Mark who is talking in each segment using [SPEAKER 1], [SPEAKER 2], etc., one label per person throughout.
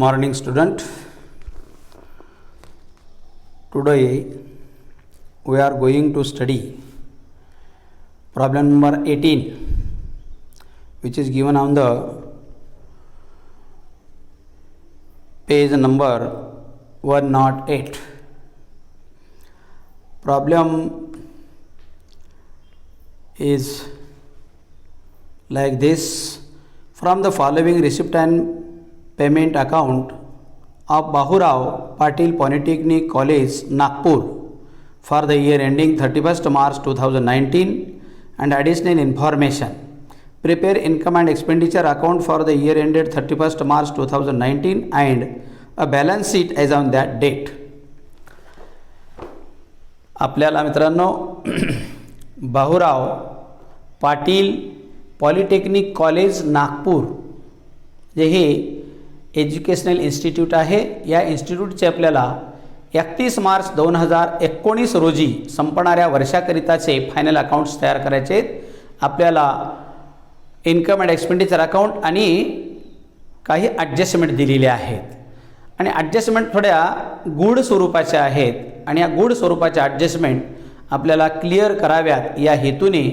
[SPEAKER 1] Morning student. Today we are going to study problem number 18, which is given on the page number 108. Problem is like this: from the following receipt and payment account of Bahurao Patil Polytechnic College, Nagpur, for the year ending 31st March 2019, and additional information. Prepare income and expenditure account for the year ended 31st March 2019 and a balance sheet as on that date. आपल्याला मित्रांनो बाहुराव Patil polytechnic college Nagpur जे हे educational institute आहे, या इन्स्टिट्यूटचे आपल्याला 31 मार्च 2019 रोजी संपणाऱ्या वर्षाकरिताचे final accounts तयार करायचे आहेत. आपल्याला इन्कम अँड एक्सपेंडिचर अकाउंट आणि काही ॲडजस्टमेंट दिलेले आहेत आणि ॲडजस्टमेंट थोड्या गूढ स्वरूपाच्या आहेत आणि या गूढ स्वरूपाच्या ॲडजस्टमेंट आपल्याला क्लिअर कराव्यात या हेतूने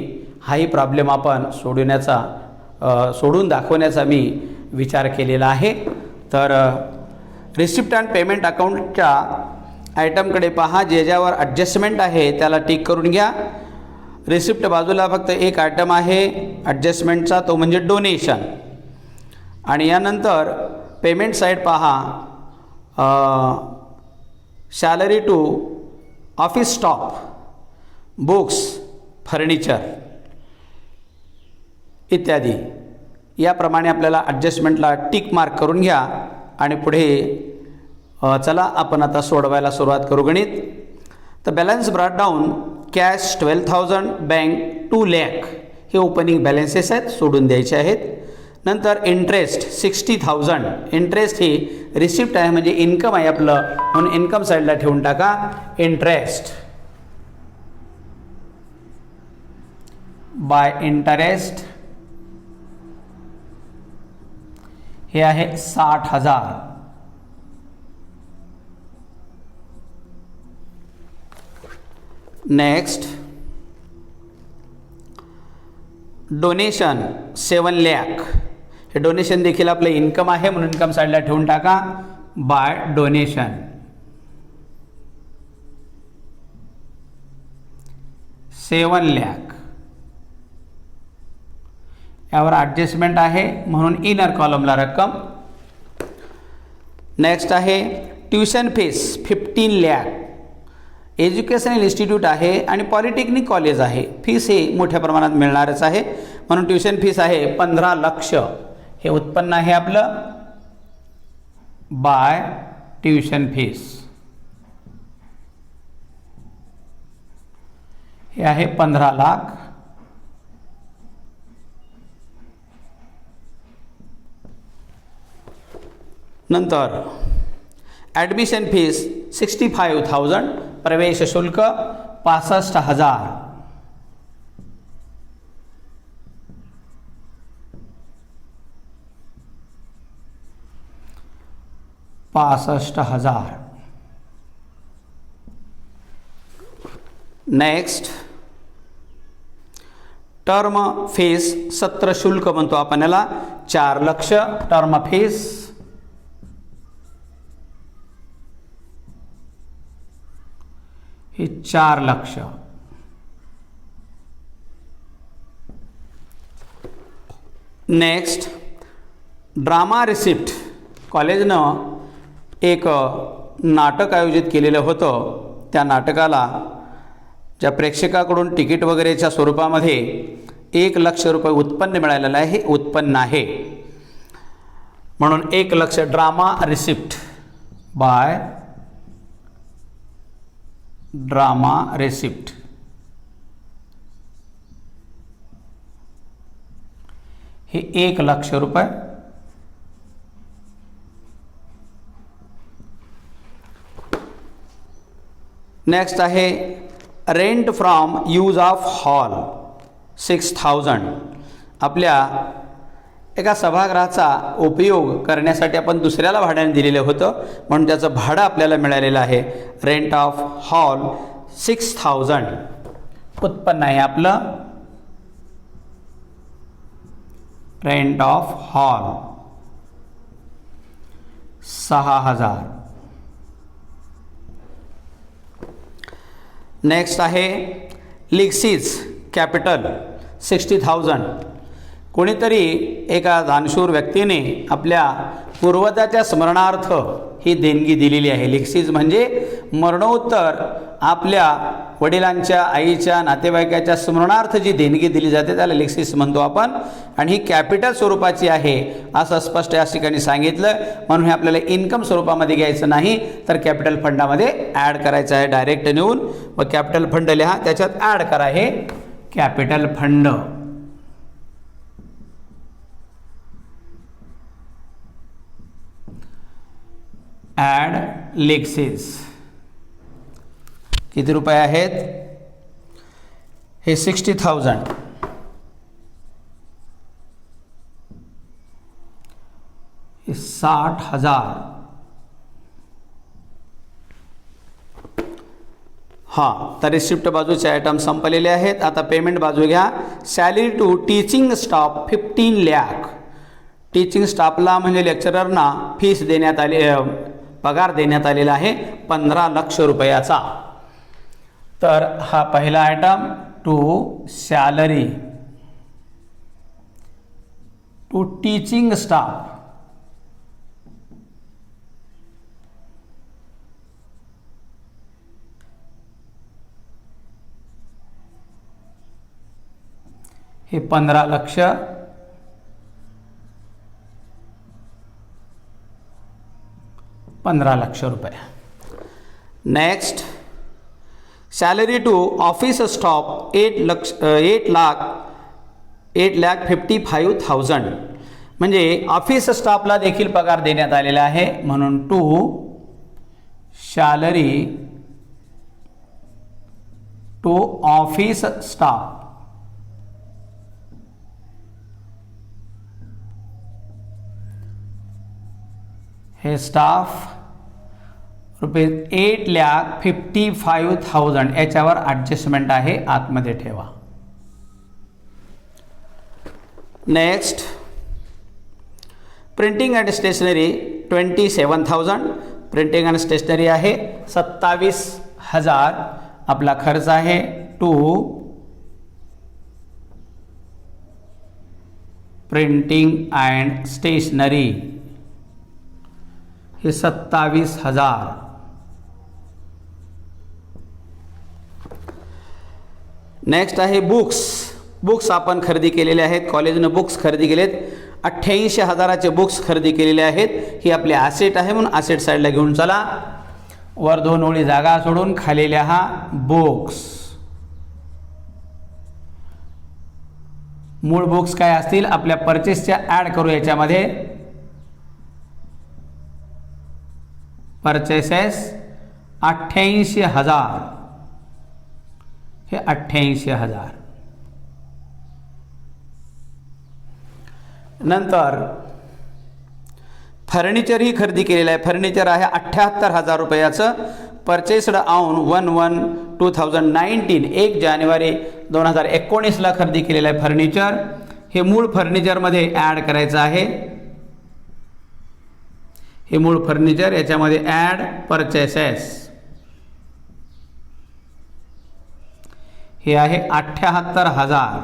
[SPEAKER 1] हाही प्रॉब्लेम आपण सोडून दाखवण्याचा मी विचार केलेला आहे. तर रिसिप्ट अँड पेमेंट अकाउंटच्या आयटमकडे पहा, ज्याच्यावर ॲडजस्टमेंट आहे त्याला टिक करून घ्या. रिसिप्ट बाजूला फक्त एक आयटम आहे ॲडजस्टमेंटचा, तो म्हणजे डोनेशन. आणि यानंतर पेमेंट साईड पहा, salary to office staff, books, furniture इत्यादी. याप्रमाणे आपल्याला ॲडजस्टमेंटला टिक मार्क करून घ्या आणि पुढे चला आपण आता सोडवायला सुरुवात करू गणित. तर balance brought down: cash 12,000, bank 2 lakh, हे ओपनिंग बॅलन्सेस आहेत, सोडून द्यायचे आहेत. नंतर इंटरेस्ट 60,000, इंटरेस्ट ही रिसिप्ट आहे म्हणजे इन्कम आहे आपलं, म्हणून इन्कम साईडला ठेवून टाका. इंटरेस्ट बाय इंटरेस्ट हे आहे 60,000. नेक्स्ट डोनेशन 7 लाख, हे डोनेशन देखील आपलं इन्कम आहे म्हणून इन्कम साईडला ठेवून टाका. बाय डोनेशन 7 लाख, यावर ॲडजस्टमेंट आहे म्हणून इनर कॉलमला रक्कम. नेक्स्ट आहे tuition fees 15 lakh, educational institute आहे आणि पॉलिटेक्निक कॉलेज आहे, फीस हे मोठ्या प्रमाणात मिळणारच आहे म्हणून ट्युशन फीस आहे 15 लाख. हे उत्पन्न आहे आपलं बाय ट्युशन फीस, हे आहे 15 लाख. नंतर ॲडमिशन फीस 65,000, प्रवेश शुल्क 65,000. नेक्स्ट टर्म फीस, सत्र शुल्क म्हणतो आपण याला, 4 लाख टर्म फीस. हे 4 लाख. नेक्स्ट ड्रामा रिसिप्ट, कॉलेजनं एक नाटक आयोजित केलेलं होतं, त्या नाटकाला ज्या प्रेक्षकाकडून तिकीट वगैरेच्या स्वरूपामध्ये 1 लाख रुपये उत्पन्न मिळालेलं आहे, हे उत्पन्न आहे म्हणून 1 lakh drama receipt by drama receipt. हे 1 लाख रुपये. नेक्स्ट आहे rent from use of hall 6,000, आपल्या एका सभागृहाचा उपयोग करण्यासाठी आपण दुसऱ्याला भाड्याने दिलेलं होतं, म्हणून त्याचं भाडं आपल्याला मिळालेलं आहे. Rent of hall 6000. उत्पन्न आहे आपलं रेंट ऑफ हॉल 6000. नेक्स्ट आहे लिक्सीज कॅपिटल 60,000. कोणीतरी एका दानशूर व्यक्तीने आपल्या पूर्वजाच्या स्मरणार्थ ही देणगी दिलेली आहे. लिक्सीज म्हणजे मरणोत्तर आपल्या वडिलांच्या, आईच्या, नातेवाईकाच्या स्मरणार्थ जी देणगी दिली जाते त्याला लिक्सीज म्हणतो आपण. आणि ही कॅपिटल स्वरूपाची आहे असं स्पष्ट या ठिकाणी सांगितलं. म्हणून हे आपल्याला इन्कम स्वरूपामध्ये घ्यायचं नाही, तर कॅपिटल फंडामध्ये ॲड करायचं आहे. डायरेक्ट नेऊन व कॅपिटल फंड लिहा, त्याच्यात ॲड करा हे कॅपिटल फंड. ॲड लिक्सीज किती रुपये आहेत? हे 60,000. हे 60,000. हां, तर रिसिप्ट बाजूचे आयटम संपलेले आहेत. आता पेमेंट बाजू घ्या. Salary to teaching staff 15 lakh. Teaching स्टाफला म्हणजे लेक्चररना फीस देण्यात आली, पगार देण्यात आलेला आहे 15 लाख रुपयाचा. तर हा पहिला item to salary to teaching staff. हे 15 लाख. रुपये. Next salary to office staff 8,55,000. म्हणजे ऑफिस स्टाफला देखील पगार देण्यात आलेला आहे, म्हणून to salary to office staff. हे स्टाफ ₹8,55,000. याच्यावर ॲडजस्टमेंट आहे, आतमध्ये ठेवा. Next printing and stationery 27,000. Printing and stationery आहे 27,000. आपला खर्च आहे टू प्रिंटिंग अँड स्टेशनरी. हे 27,000. नेक्स्ट आहे बुक्स. बुक्स आपण खरेदी केलेले आहेत, कॉलेजनं बुक्स खरेदी केलेत. 88,000चे बुक्स खरेदी केलेले आहेत. ही आपली ॲसेट आहे, म्हणून ॲसेट साईडला घेऊन चला. वर 2 ओळी जागा सोडून खाली लिहा बुक्स. मूळ बुक्स काय असतील आपल्या परचेसच्या ॲड करू याच्यामध्ये. परचेसेस 88,000. हे 88,000. नंतर फर्निचर ही खरेदी केलेलं आहे. फर्निचर आहे 78,000 रुपयाचं. परचेस्ड ऑन 1/1/2019 1 जानेवारी 2019ला खरेदी केलेलं आहे फर्निचर. हे मूळ फर्निचरमध्ये ॲड करायचं आहे. हे मूळ फर्निचर याच्यामध्ये ॲड परचेसेस. हे आहे 78,000.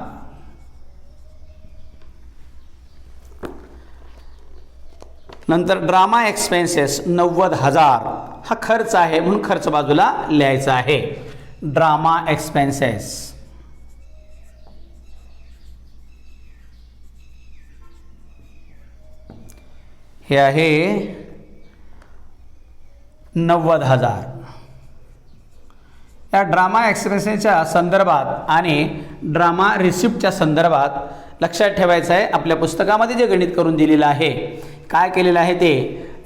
[SPEAKER 1] नंतर ड्रामा एक्सपेन्सेस 90,000. हा खर्च आहे, म्हणून खर्च बाजूला लिहायचा आहे. Drama expenses. हे आहे 90,000. या ड्रामा एक्सपेन्सेसच्या संदर्भात आणि ड्रामा रिसिप्टच्या संदर्भात लक्षात ठेवायचं आहे. आपल्या पुस्तकामध्ये जे गणित करून दिलेलं आहे, काय केलेलं आहे ते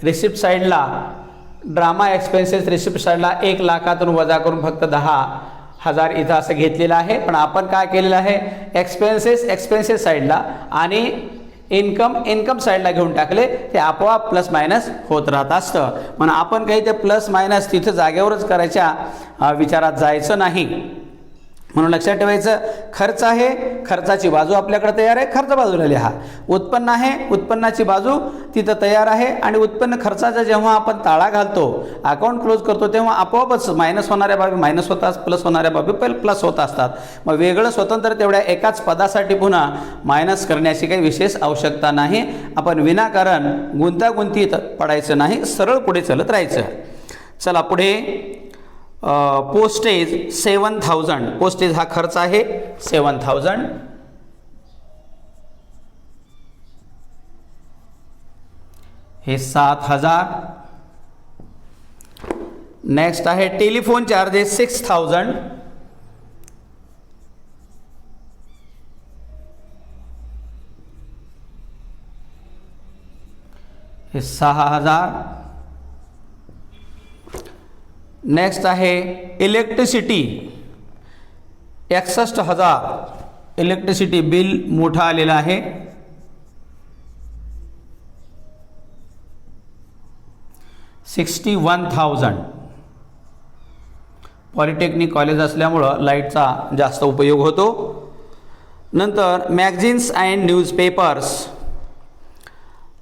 [SPEAKER 1] रिसिप्ट साईडला ड्रामा एक्सपेन्सेस रिसिप्ट साईडला 1 लाखातून वजा करून फक्त 10,000 इथं असं घेतलेलं आहे. पण आपण काय केलेलं आहे एक्सपेन्सेस साईडला आणि इन्कम साईडला घेऊन टाकले ते आपोआप प्लस मायनस होत राहत असतं. म्हणून आपण काही ते प्लस मायनस तिथं जागेवरच करायच्या विचारात जायचं नाही. म्हणून लक्षात ठेवायचं, खर्च आहे, खर्चाची बाजू आपल्याकडे तयार आहे, खर्च बाजूला लिहा. उत्पन्न आहे, उत्पन्नाची बाजू तिथं तयार आहे. आणि उत्पन्न खर्चाचा जेव्हा आपण ताळा घालतो, अकाउंट क्लोज करतो, तेव्हा आपोआपच मायनस होणाऱ्या बाबी मायनस होतात, प्लस होणाऱ्या बाबी प्लस होत असतात. मग वेगळं स्वतंत्र तेवढ्या एकाच पदासाठी पुन्हा मायनस करण्याची काही विशेष आवश्यकता नाही. आपण विनाकारण गुंतागुंतीत पडायचं नाही, सरळ पुढे चालत राहायचं. चला पुढे, पोस्टेज 7000. पोस्टेज हा खर्च आहे 7000. हे 7000. नेक्स्ट आहे टेलिफोन चार्जेस 6000. हे 6000. नेक्स्ट आहे इलेक्ट्रिसिटी 61,000. इलेक्ट्रिसिटी बिल मोठं आलेलं आहे. 61,000. पॉलिटेक्निक कॉलेज असल्यामुळं लाईटचा जास्त उपयोग होतो. नंतर मॅगझिन्स अँड न्यूजपेपर्स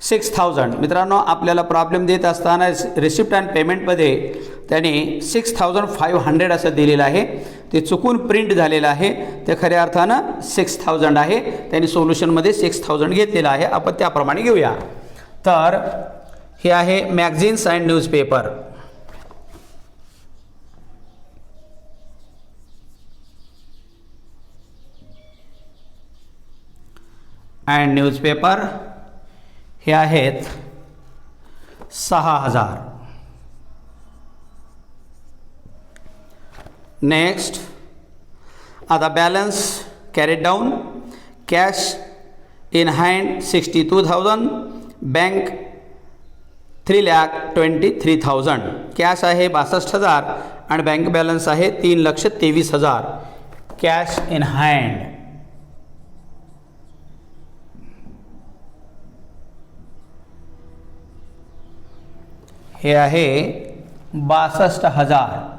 [SPEAKER 1] 6000. मित्रांनो, आपल्याला प्रॉब्लेम देत असताना रिसिप्ट अँड पेमेंटमध्ये त्याने 6500 असं दिलेलं आहे. ते चुकून प्रिंट झालेलं आहे, ते खऱ्या अर्थानं 6000 आहे. त्यांनी सोल्युशनमध्ये 6000 घेतलेलं आहे. आपण त्याप्रमाणे घेऊया. तर हे आहे magazines and newspaper. And newspaper हे आहेत 6000. नेक्स्ट, आता balance carried down. Cash in hand 62,000. Bank 3,23,000. Cash आहे 62,000 आणि बँक बॅलन्स आहे 3,23,000. Cash in hand. हे आहे 62,000.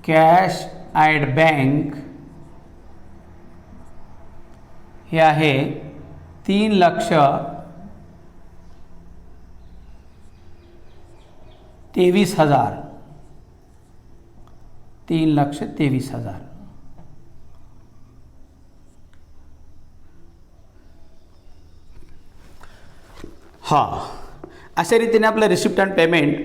[SPEAKER 1] कॅश ॲट बँक हे आहे 3,23,000. 3,23,000. हां, अशा रीतीने आपलं रिसिप्ट अँड पेमेंट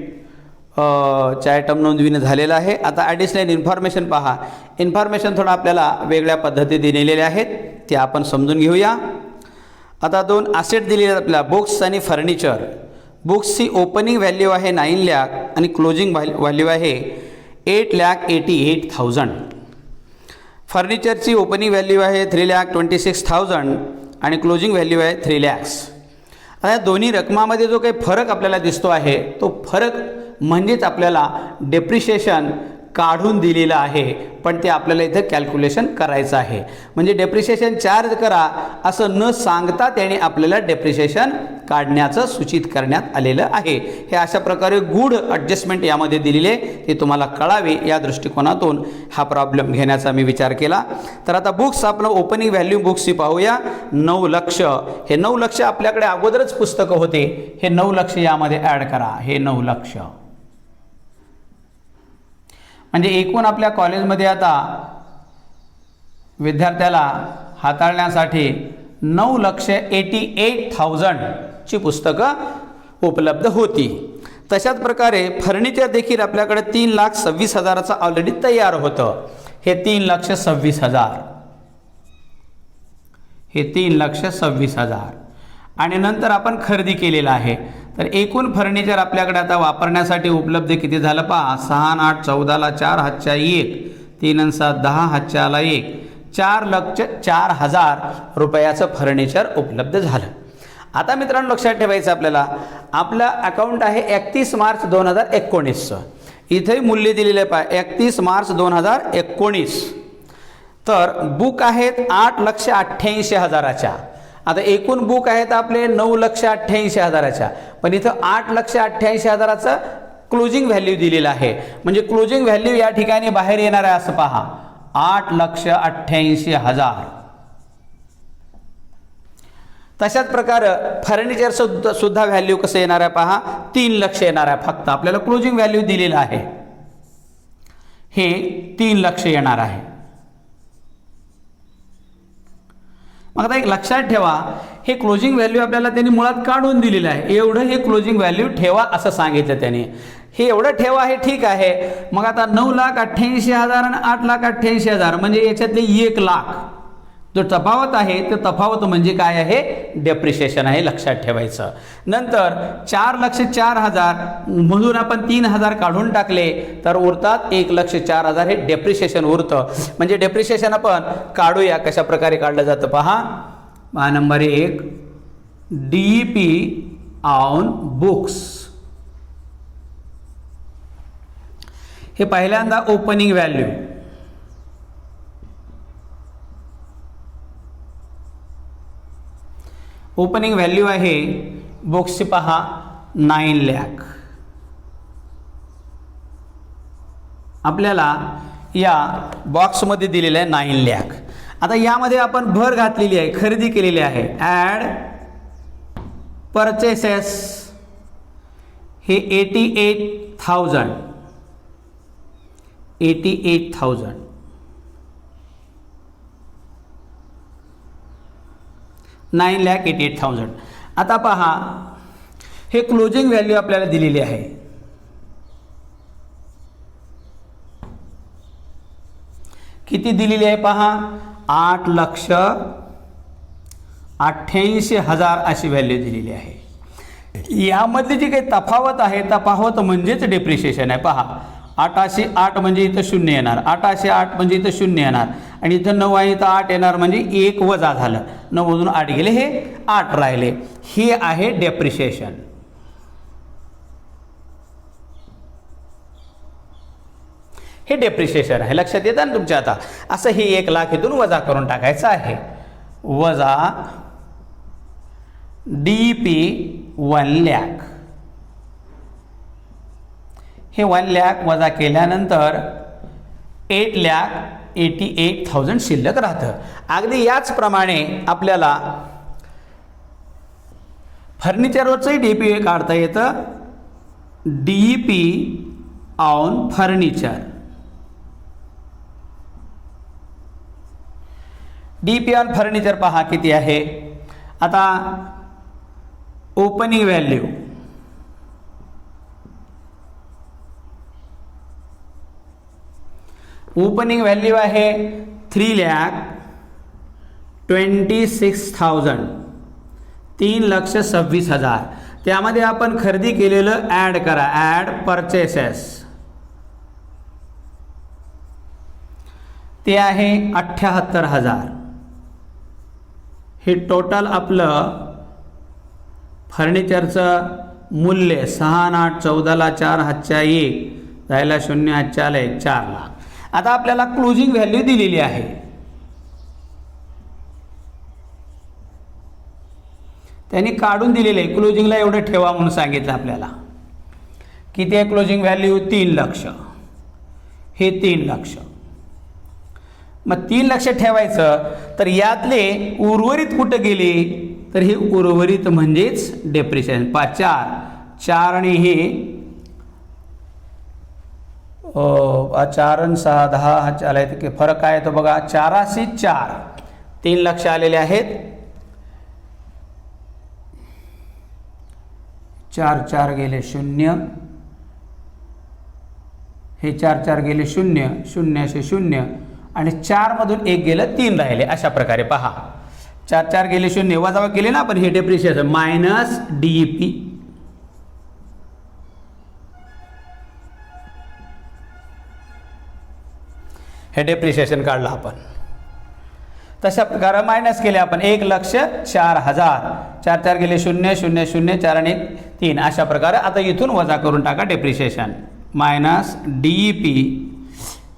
[SPEAKER 1] च्या आयटम नोंदविणं झालेलं आहे. आता ॲडिशनल इन्फॉर्मेशन पहा. इन्फॉर्मेशन थोडं आपल्याला वेगळ्या पद्धती दिलेल्या आहेत, त्या आपण समजून घेऊया. आता 2 असेट दिलेले आहेत आपल्याला, बुक्स आणि फर्निचर. बुक्सची ओपनिंग व्हॅल्यू आहे 9 लाख आणि क्लोजिंग व्हॅल्यू आहे 8,88,000. फर्निचरची ओपनिंग व्हॅल्यू आहे 3,26,000 आणि क्लोजिंग व्हॅल्यू आहे 3 लाख. आता दोन्ही रकमामध्ये जो काही फरक आपल्याला दिसतो आहे, तो फरक म्हणजेच आपल्याला डेप्रिशिएशन काढून दिलेलं आहे, पण ते आपल्याला इथं कॅल्क्युलेशन करायचं आहे. म्हणजे डेप्रिशिएशन चार्ज करा असं न सांगता त्याने आपल्याला डेप्रिशिएशन काढण्याचं सूचित करण्यात आलेलं आहे. हे अशा प्रकारे गुड ॲडजस्टमेंट यामध्ये दिलेले, ते तुम्हाला कळावे या दृष्टिकोनातून हा प्रॉब्लेम घेण्याचा मी विचार केला. तर आता बुक्स, आपलं ओपनिंग व्हॅल्यू बुक्सची पाहूया. 9 लाख. हे 9 लाख आपल्याकडे अगोदरच पुस्तकं होते, हे 9 लाख यामध्ये ॲड करा. हे 9 लाख म्हणजे एकूण आपल्या कॉलेजमध्ये आता विद्यार्थ्याला हाताळण्यासाठी 9,88,000 ची पुस्तकं उपलब्ध होती. तशाच प्रकारे फर्निचर देखील आपल्याकडे 3,26,000चं ऑलरेडी तयार होतं. हे 3,26,000. हे 3,26,000 आणि नंतर आपण खरेदी केलेलं आहे. तर एकूण फर्निचर आपल्याकडे आता वापरण्यासाठी उपलब्ध किती झालं पहा. 6 8 14ला 4 हातच्या 1, 3 7 10 हातच्या 1, 4,04,000 रुपयाचं फर्निचर उपलब्ध झालं. आता मित्रांनो लक्षात ठेवायचं आपल्याला, आपलं अकाउंट आहे 31 मार्च 2019. इथे मूल्य दिलेले आहे पहा 31 मार्च 2019. तर बुक आहेत 8,88,000च्या. आता एकूण बुक आहेत आपले 9,88,000च्या, पण इथं 8,88,000चं क्लोजिंग व्हॅल्यू दिलेलं आहे. म्हणजे क्लोजिंग व्हॅल्यू या ठिकाणी बाहेर येणार आहे असं पहा 8,88,000. तशाच प्रकारे फर्निचर सुद्धा व्हॅल्यू कसं येणार आहे पहा 3 लाख येणार आहे. फक्त आपल्याला क्लोजिंग व्हॅल्यू दिलेलं आहे हे 3 लाख येणार आहे. मग आता एक लक्षात ठेवा, हे क्लोजिंग व्हॅल्यू आपल्याला त्यांनी मुळात काढून दिलेलं आहे. एवढं हे क्लोजिंग व्हॅल्यू ठेवा असं सांगितलं त्याने. हे एवढं ठेवा हे ठीक आहे. मग आता 9,88,000 आणि 8,88,000 म्हणजे याच्यातले 1 लाख जो तफावत आहे ते तफावत म्हणजे काय आहे, डेप्रिशिएशन आहे, लक्षात ठेवायचं. नंतर 4,04,000 मधून आपण 3,000 काढून टाकले तर उरतात 1,04,000 हे डेप्रिशिएशन उरतं. म्हणजे डेप्रिशिएशन आपण काढूया, कशा प्रकारे काढलं जातं पहा. Number 1 DEP on books. हे पहिल्यांदा ओपनिंग व्हॅल्यू, ओपनिंग व्हॅल्यू आहे बुक्सची पहा 9 लाख. आपल्याला या बॉक्समध्ये दिलेलं आहे 9 लाख. आता यामध्ये आपण भर घातलेली आहे, खरेदी केलेली आहे. ॲड परचेसेस हे 88,000 9,88,000. आता पहा हे क्लोजिंग व्हॅल्यू आपल्याला दिलेली आहे. किती दिलेली आहे पहा 8,88,000 अशी व्हॅल्यू दिलेली आहे. यामधली जी काही तफावत आहे, तफावत म्हणजेच डेप्रिशिएशन आहे. पहा 8,800 म्हणजे इथं 0 येणार, 8,800 म्हणजे इथं 0 येणार आणि इथं 9 आहे, इथं 8 येणार म्हणजे 1 वजा झालं. 9 मधून 8 गेले, हे 8 राहिले. हे आहे डेप्रिशिएशन. हे डेप्रिशिएशन आहे. लक्षात येतं ना तुमच्या. आता असं हे 1 लाख इथून वजा करून टाकायचं आहे. वजा DEP 1 लाख. हे 1 लाख वजा केल्यानंतर 8,88,000 शिल्लक राहतं. अगदी याचप्रमाणे आपल्याला फर्निचरवरचंही DEP काढता येतं. DEP on furniture. DEP on furniture पहा किती आहे. आता ओपनिंग व्हॅल्यू, ओपनिंग व्हॅल्यू आहे 3,26,000 3,26,000. त्यामध्ये आपण खरेदी केलेलं ॲड करा. ॲड परचेसेस ते आहे 78,000. हे टोटल आपलं फर्निचरचं मूल्य 6 8 14 4 हातच्या 1 जायला 0 हातच्या 4 लाख. आता आपल्याला क्लोजिंग व्हॅल्यू दिलेली आहे. त्यांनी काढून दिलेले आहे. क्लोजिंगला एवढं ठेवा म्हणून सांगितलं आपल्याला. किती आहे क्लोजिंग व्हॅल्यू 3 लाख. हे 3 लाख. मग 3 लाख ठेवायचं तर यातले उर्वरित कुठं गेले तर हे उर्वरित म्हणजेच डेप्रिशिएशन. 4 आणि हे 4 आणि 6 10 हा आलाय. तर फरक काय आहे तो बघा. 4,4 3 लाख आलेले आहेत. 4 गेले 0. हे 4 गेले 0 0 असे 0 आणि 4 मधून 1 गेलं 3 राहिले. अशा प्रकारे पहा 4 गेले 0 वजा केले ना आपण. हे डेप्रिशिएशन मायनस DEP. हे डेप्रिशिएशन काढलं आपण. तशा प्रकारे मायनस केले आपण 1,04,000. 4 गेले 0 0 0 4 आणि 3 अशा प्रकारे. आता इथून वजा करून टाका डेप्रिशिएशन. मायनस DEP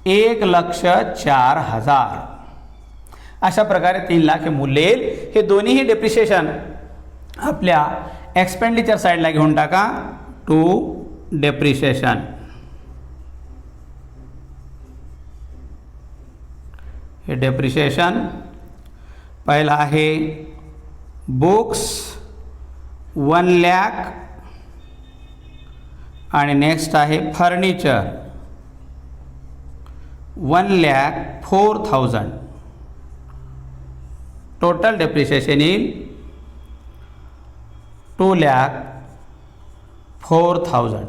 [SPEAKER 1] 1,04,000 अशा प्रकारे 3 लाख हे मूल्य येईल. हे दोन्हीही डेप्रिशिएशन आपल्या एक्सपेंडिचर साईडला घेऊन टाका. टू डेप्रिशिएशन, हे डेप्रिशिएशन पहिला आहे बुक्स 1 लाख आणि नेक्स्ट आहे फर्निचर 1,04,000. टोटल डेप्रिशिएशन येईल 2,04,000.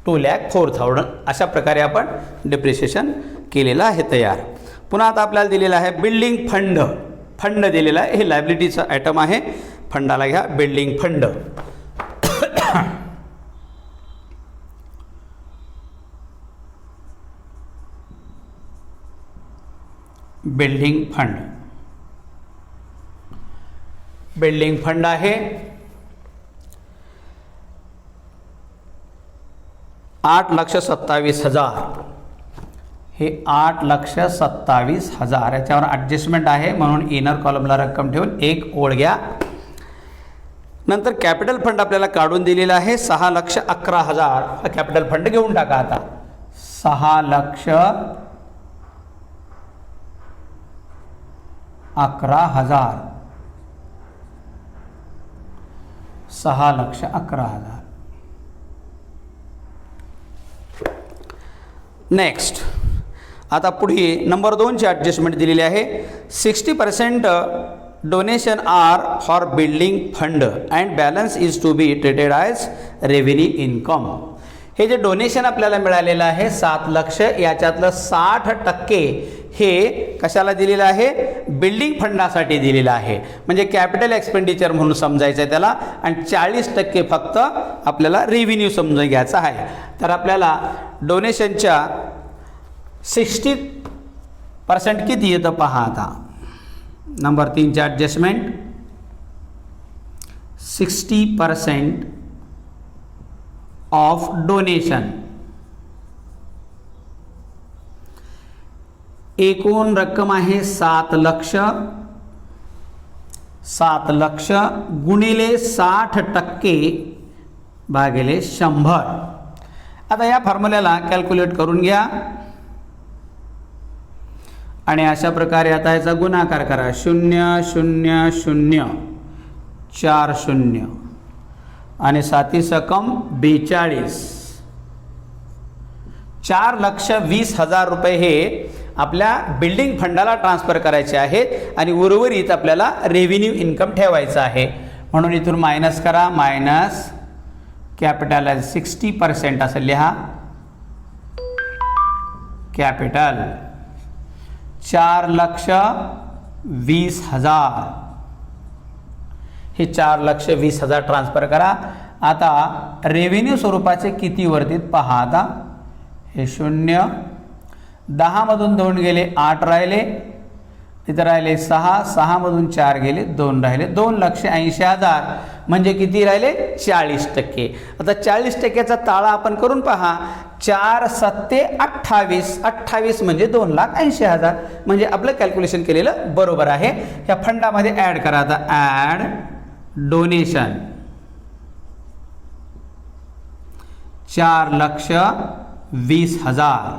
[SPEAKER 1] 2,04,000 अशा प्रकारे आपण डेप्रिशिएशन केलेलं आहे तयार. पुन्हा आता आपल्याला दिलेलं आहे बिल्डिंग फंड. फंड दिलेला आहे, हे लायबिलिटीचं आयटम आहे. फंडाला घ्या building fund. Building fund, building fund आहे 8,27,000. हे 8,27,000 याच्यावर ॲडजस्टमेंट आहे म्हणून इनर कॉलमला रक्कम ठेवून एक ओळ घ्या. नंतर कॅपिटल फंड आपल्याला काढून दिलेला आहे 6,11,000. हा कॅपिटल फंड घेऊन टाका. आता 6,11,000. 6,11,000. नेक्स्ट आता पुढे नंबर 2ची ॲडजस्टमेंट दिलेली आहे. 60% donation are for building fund and balance is to be treated as revenue income. हे जे डोनेशन आपल्याला मिळालेलं आहे 7 लाख, याच्यातलं 60% हे कशाला दिलेलं आहे? बिल्डिंग फंडासाठी दिलेलं आहे. म्हणजे कॅपिटल एक्सपेंडिचर म्हणून समजायचं आहे त्याला. आणि 40% फक्त आपल्याला रेव्हेन्यू समजून घ्यायचा आहे. तर आपल्याला डोनेशनच्या 60% किती येतं पहा. आता नंबर 3ची ॲडजस्टमेंट 60% ऑफ डोनेशन. एकूण रक्कम आहे 7 लाख. 7 लाख गुणिले 60% भागिले 100. आता या फॉर्म्युल्याला कॅल्क्युलेट करून घ्या आणि अशा प्रकारे आता याचा गुणाकार करा. 0,0,0,40 आणि 7 42. 4,20,000 रुपये हे आपल्या बिल्डिंग फंडाला ट्रान्सफर करायचे आहेत आणि उर्वरित आपल्याला रेव्हेन्यू इन्कम ठेवायचं आहे. म्हणून इथून मायनस करा. मायनस कॅपिटल 60% असं लिहा. कॅपिटल 4,20,000. हे 4,20,000 ट्रान्सफर करा. आता रेव्हेन्यू स्वरूपाचे किती वरतीत पहा. आता हे 0, 10 मधून 2 गेले 8 राहिले, इथं राहिले 6, 6 मधून 4 गेले 2 राहिले. 2,80,000 म्हणजे किती राहिले? 40%. आता 40%चा ताळा आपण करून पहा. 4 7 28. 28 म्हणजे 2,80,000. म्हणजे आपलं कॅल्क्युलेशन केलेलं बरोबर आहे. ह्या फंडामध्ये ॲड करा. आता ॲड डोनेशन 4,20,000.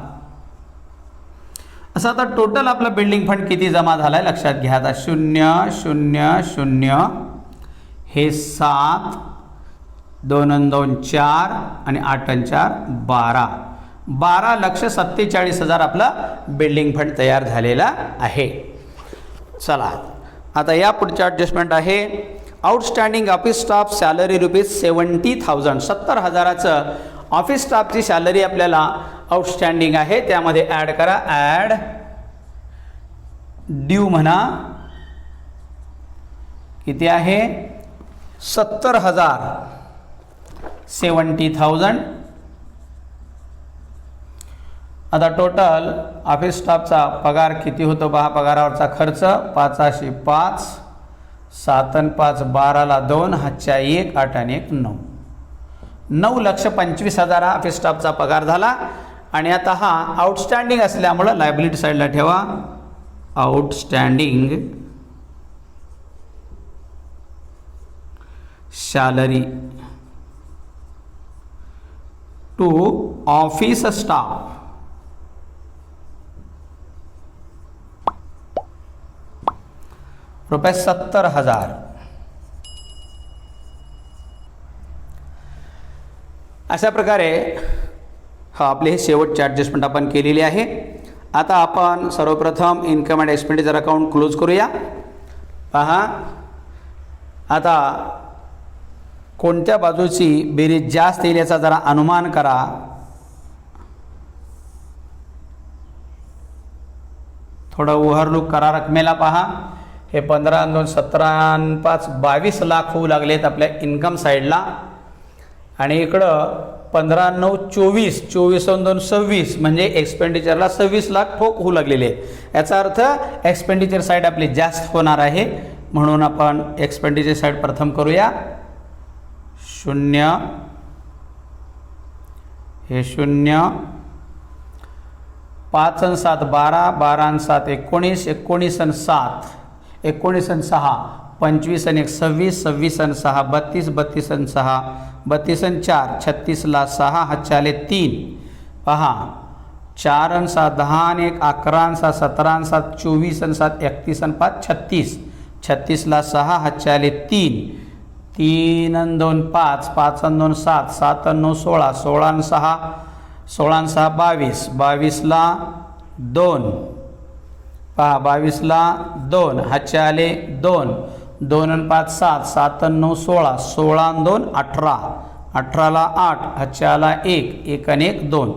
[SPEAKER 1] असं आता टोटल आपला बिल्डिंग फंड किती जमा झाला आहे लक्षात घ्या. आता 0,0,0 हे 7, 2 आणि 2 4 आणि 8 आणि 4 12. 12,47,000 आपला बिल्डिंग फंड तयार झालेला आहे. चला आता या पुढच्या ॲडजस्टमेंट आहे आउटस्टँडिंग ऑफिस स्टाफ सॅलरी ₹70,000. 70,000चं ऑफिस स्टाफची सॅलरी आपल्याला आउटस्टँडिंग आहे. त्यामध्ये ॲड करा. ॲड ड्यू म्हणा. किती आहे? 70,000. 70,000. आता टोटल ऑफिस स्टाफचा पगार किती होतो पहा. पगारावरचा खर्च 5,500. 7 आणि 5 12ला 2, 5 1 8 आणि 1 9. 9,25,000 हा ऑफिस स्टाफचा पगार झाला. आणि आता हा आउटस्टँडिंग असल्यामुळं लायबिलिटी साईडला ठेवा. Outstanding salary to office staff रुपये 70,000. अशा प्रकारे आपले हे शेवटचे ॲडजस्टमेंट आपण केलेली आहे. आता आपण सर्वप्रथम income and expenditure account close करूया. पहा आता कोणत्या बाजूची बेरीज जास्त येईल याचा जरा अनुमान करा. थोडं ओव्हरलुक करा रकमेला. पहा हे 15 2 17 5 22 लाख होऊ लागलेत आपल्या इन्कम साईडला. आणि इकडं 15 9 24 24 2 26 म्हणजे एक्सपेंडिचरला 26 लाख ठोक होऊ लागलेले आहेत. याचा अर्थ एक्सपेंडिचर साईड आपली जास्त होणार आहे. म्हणून आपण एक्सपेंडिचर साईड प्रथम करूया. 0 हे 0 5 आणि 7 12 12 आणि 7 19 19 आणि 7 19 आणि 6 25 आणि 1 26 26 आणि 6 32 32 आणि 6 32 आणि 4 36 ला 6 हातचे आले 3. पहा 4 आणि 7 10 आणि 1 11 आणि 6 17 आणि 7 24 आणि 7 31 आणि 5 36 36 ला 6 हातचे आले 3 3 आणि 2 5 5 आणि 2 7 7 आणि 9 16 16 आणि 6 16 आणि 6 22 22 ला 2. पहा 22 ला 2 हातचे आले 2 2 आणि 5 7 7 आणि 9 16 16 आणि 2 18 18 ला 8 हातचे आला 1 1 आणि 1 2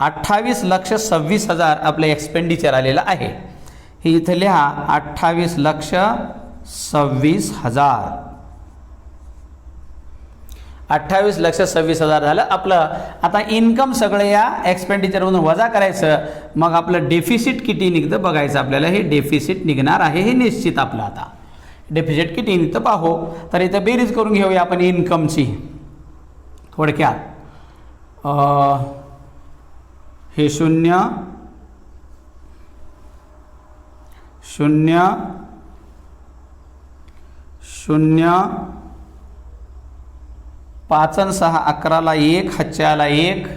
[SPEAKER 1] 28,26,000 आपलं एक्सपेंडिचर आलेलं आहे. हे इथं लिहा 28,26,000 28,26,000 झालं आपलं. आता इन्कम सगळं या एक्सपेंडिचरमधून वजा करायचं. मग आपलं डेफिसिट किती निघतं बघायचं आपल्याला. हे डेफिसिट निघणार आहे हे निश्चित आपलं. आता डेफिसिट किती निघतं पाहू. तर इथं बेरीज करून घेऊया आपण इन्कमची थोडक्यात. हे 0 0 0 5 आणि 6 11 ला 1 हातचे आला 1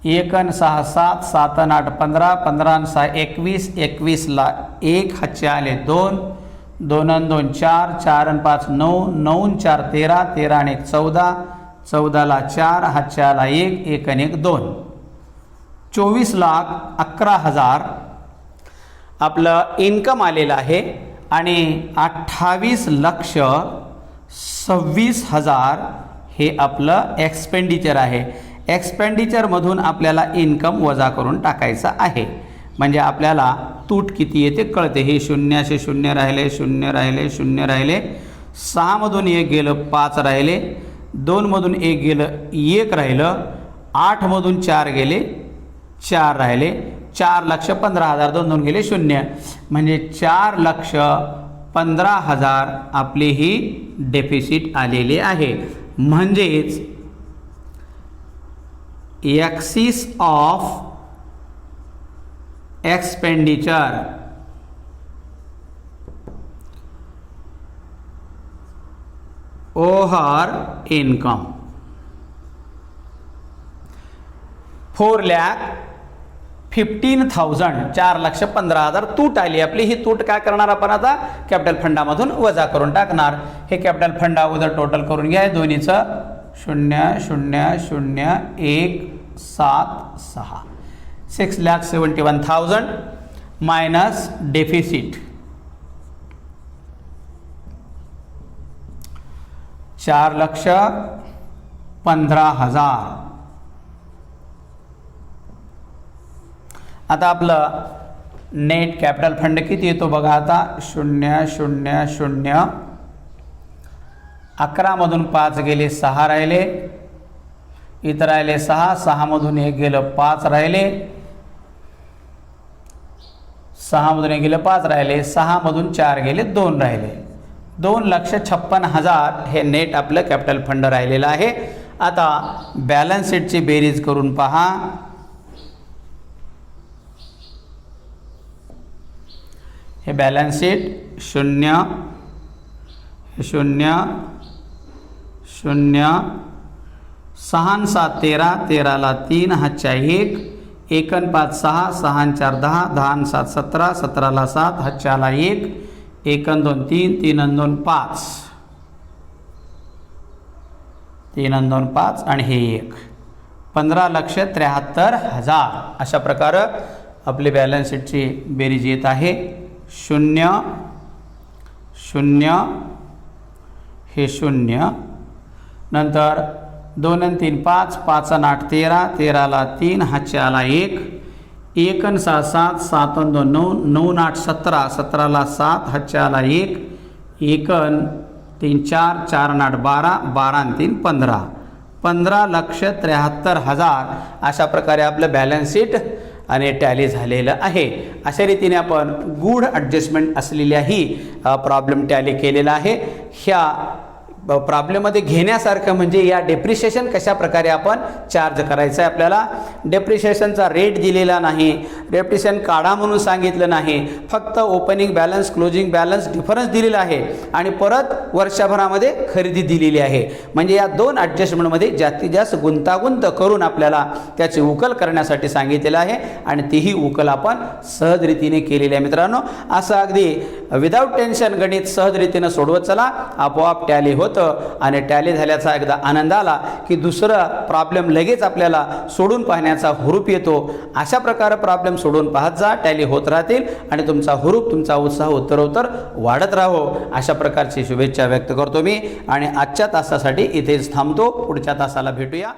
[SPEAKER 1] 1 आणि 6 7 7 आणि 8 15 15 आणि 6 21 21 ला 1 हातचे आले 2 2 आणि 2 4 4 आणि 5 9 9 आणि 4 13 13 आणि 1 14 14 ला 4 हातचे आला 1 1 आणि 1 2 24,11,000 आपलं इन्कम आलेलं आहे. आणि 28,26,000 हे आपलं एक्सपेंडिचर आहे. एक्सपेंडिचरमधून आपल्याला इन्कम वजा करून टाकायचं आहे. म्हणजे आपल्याला तूट किती येते कळते. हे 0 0 राहिले 0 राहिले 0 राहिले 6 मधून 1 गेलं 5 राहिले 2 मधून 1 गेलं 1 राहिलं 8 मधून 4 गेले 4 राहिले 4,15,000 2 2 गेले 0 म्हणजे 4,15,000 आपली ही डेफिसिट आलेली आहे. म्हणजेच axis of expenditure over income 4,15,000 4,15,000 तूट आली आपली. ही तूट काय करणार आपण आता कॅपिटल फंडामधून वजा करून टाकणार. हे कॅपिटल फंड अगोदर टोटल करून घ्या. दोन्हीचं 0 0 0 1 7 6 6,71,000 मायनस डेफिसिट 4,15,000. आता आपलं नेट कॅपिटल फंड किती येतो बघा. आता 0 0 0 11 मधून 5 गेले 6 राहिले इथं राहिले 6 6 मधून 1 गेलं 5 राहिले 6 मधून 1 गेलं 5 राहिले 6 मधून 4 गेले 2 राहिले 2,56,000 हे नेट आपलं कॅपिटल फंड राहिलेलं आहे. आता बॅलन्स शीटची बेरीज करून पहा. हे बॅलन्स शीट 0 0 0 6 7 13 13 ला 3 हातच्या 1 1 5 6 6 4 10 10 7 17 17 ला 7 हातच्या 1 1 2 3 3 2 5 3 2 5 आणि हे 1 15,73,000 अशा प्रकारे आपली बॅलन्स शीटची बेरीज येत आहे. 0 0 हे 0 नंतर 2 आणि 3 5 5 आणि 8 13 13 ला 3 हातच्या 1 1 आणि 6 7 7 आणि 2 9 9 8 17 17 ला 7 हातच्या 1 1 आणि 3 4 4 आणि 8 12 12 आणि 3 15 15,73,000 अशा प्रकारे आपलं बॅलन्स शीट आणि टॅली झालेलं आहे. अशा रीतीने आपण गुड ॲडजस्टमेंट असलेल्या ही प्रॉब्लेम टॅली केलेला आहे. ह्या प्रॉब्लेममध्ये घेण्यासारखं म्हणजे या डेप्रिशिएशन कशा प्रकारे आपण चार्ज करायचं आहे. आपल्याला डेप्रिशिएशनचा रेट दिलेला नाही, डेप्रिशिएशन काढा म्हणून सांगितलं नाही, फक्त opening balance closing balance difference दिलेला आहे आणि परत वर्षभरामध्ये खरेदी दिलेली आहे. म्हणजे या दोन ॲडजस्टमेंटमध्ये जास्तीत जास्त गुंतागुंत करून आपल्याला त्याची उकल करण्यासाठी सांगितलेलं आहे आणि तीही उकल आपण सहजरीतीने केलेली आहे. मित्रांनो, असं अगदी विदाऊट टेन्शन गणित सहजरीतीने सोडवत चला, आपोआप टॅली होतं आणि टॅली झाल्याचा एकदा आनंद आला की दुसरा प्रॉब्लेम लगेच आपल्याला सोडून पाहण्याचा हुरूप येतो. अशा प्रकारे प्रॉब्लेम सोडून पाहत जा, टॅली होत राहतील आणि तुमचा हुरूप तुमचा उत्साह उत्तरोत्तर वाढत राहो. अशा प्रकारची शुभेच्छा व्यक्त करतो मी आणि आजच्या तासासाठी इथेच थांबतो. पुढच्या तासाला भेटूया.